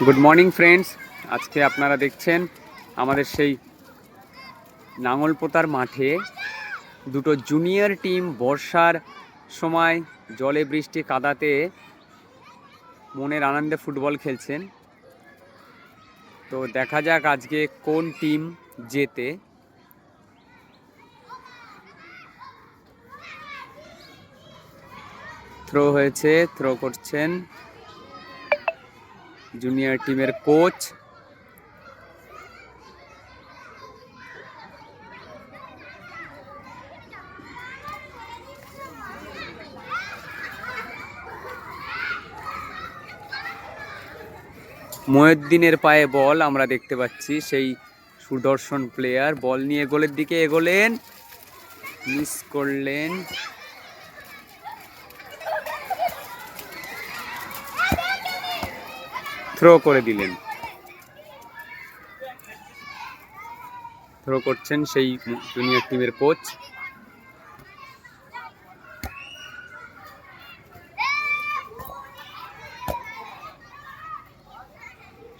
Good morning friends. আজকে আপনারা দেখছেন আমাদের সেই নাঙ্গলপোতার মাঠে দুটো জুনিয়র টিম বর্ষার সময় জলে বৃষ্টি কাদাতে মনের আনন্দে ফুটবল খেলছেন। তো দেখা যাক আজকে কোন টিম জেতে। থ্রো হয়েছে, থ্রো করছেন জুনিয়র টিমের কোচ। মহিউদ্দিনের পায়ে বল আমরা দেখতে পাচ্ছি, সেই সুদর্শন প্লেয়ার বল নিয়ে গোলের দিকে এগোলেন, মিস করলেন। থ্রো করে দিলেন। থ্রো করছেন সেই জুনিয়র টিমের কোচ।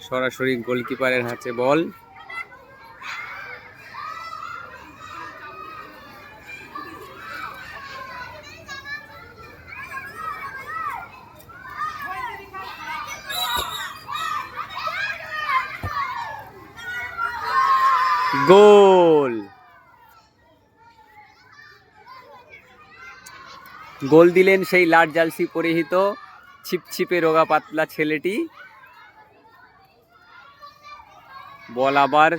সরাসরি গোলকিপারের হাতে বল। গোল! গোল দিলেন সেই লাল জার্সি পরিহিত ছিপছিপে রোগা পাতলা ছেলেটি। বল আবার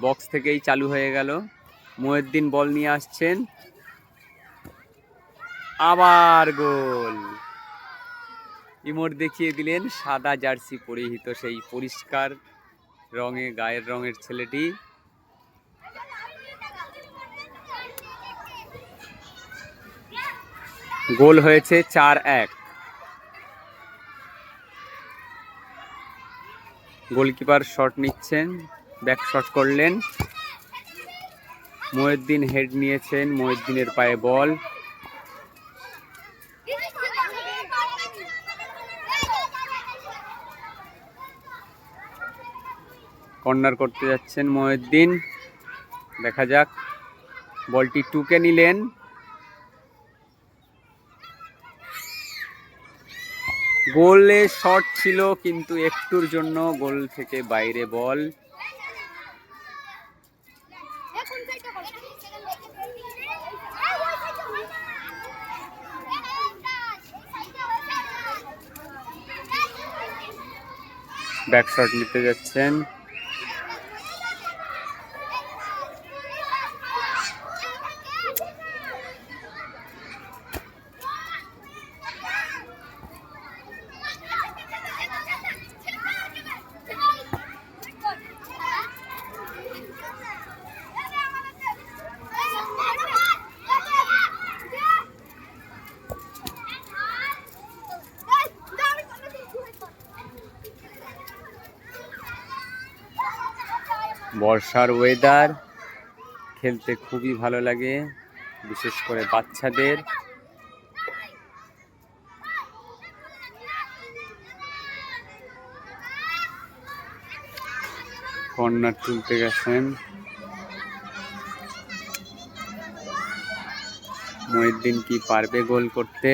বক্স থেকেই চালু হয়ে গেল। মহিউদ্দিন বল নিয়ে আসছেন, আবার গোল। ইমোট দেখিয়ে দিলেন সাদা জার্সি পরিহিত সেই পরিষ্কার রঙে গায়ের রঙের ছেলেটি। গোল হয়েছে 4-1। গোলকিপার শট নিচ্ছেন, ব্যাক শট করলেন। মহিউদ্দিন হেড নিয়েছেন, মহিউদ্দিনের পায়ে বল। কর্নার করতে যাচ্ছেন মহিউদ্দিন, দেখা যাক। বলটি টুকে নিলেন। গোলে শট ছিল কিন্তু একটুর জন্য গোল থেকে বাইরে বল। ব্যাক শট নিতে যাচ্ছেন। বর্ষার ওয়েদার, খেলতে খুবই ভালো লাগে, বিশেষ করে বাচ্চাদের। কর্নার তুলতে গেছেন মহিউদ্দিন, কি পারবে গোল করতে?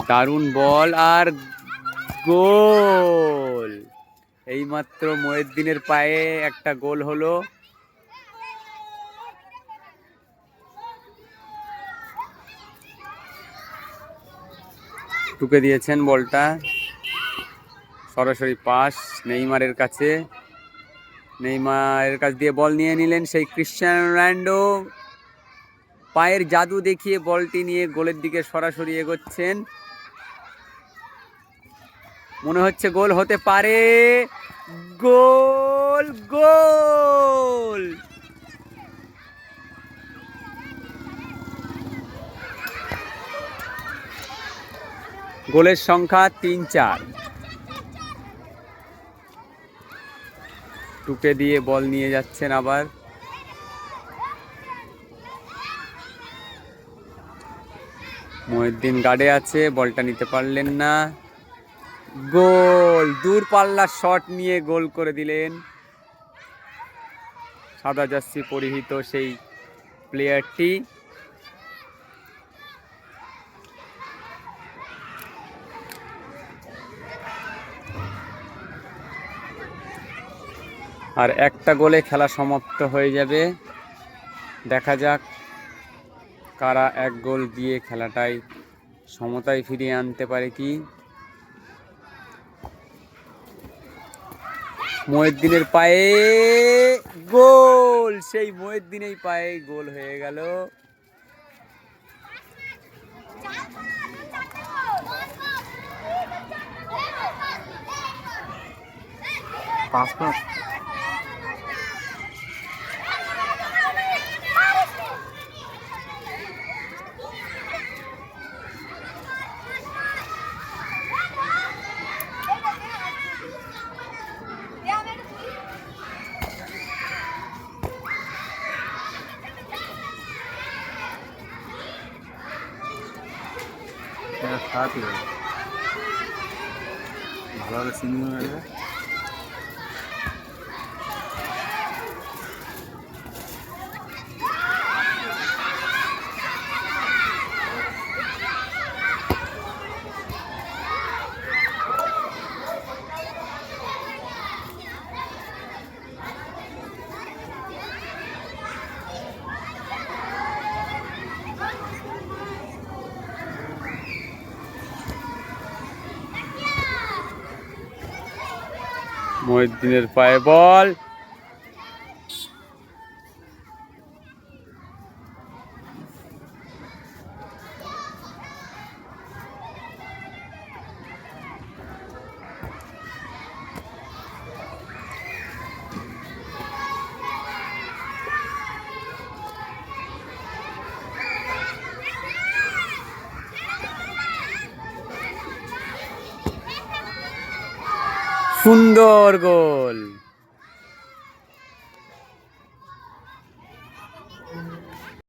দারুণ বল আর গোল! এইমাত্র মহিউদ্দিনের পায়ে একটা গোল হলো। টুকে দিয়েছেন বলটা, সরাসরি পাস নেইমারের কাছে। নেইমারের কাছ দিয়ে বল নিয়ে নিলেন সেই ক্রিশ্চিয়ানো রোনাল্ডো। পায়ের জাদু দেখিয়ে বলটি নিয়ে গোলের দিকে সরাসরি এগোচ্ছেন। মনে হচ্ছে গোল হতে পারে। গোল! গোল! গোলের সংখ্যা 3-4। টুকে দিয়ে বল নিয়ে যাচ্ছেন আবার। মহিউদ্দিন গার্ডে আছে, বলটা নিতে পারলেন না। গোল! গোল, দূরপাল্লার শট নিয়ে গোল করে দিলেন সাদা জার্সি পরিহিত সেই প্লেয়ারটি। আর একটা গোলে খেলা সমাপ্ত হয়ে যাবে। দেখা যাক কারা এক গোল দিয়ে খেলাটাই সমতায় ফিরিয়ে আনতে পারে কি। মহিউদ্দিনের পায়ে গোল, সেই মহিউদ্দিনের পায়ে গোল হয়ে গেল। ভালো সিনেমা মহিউদ্দিনের পায়ে বল, সুন্দর গোল।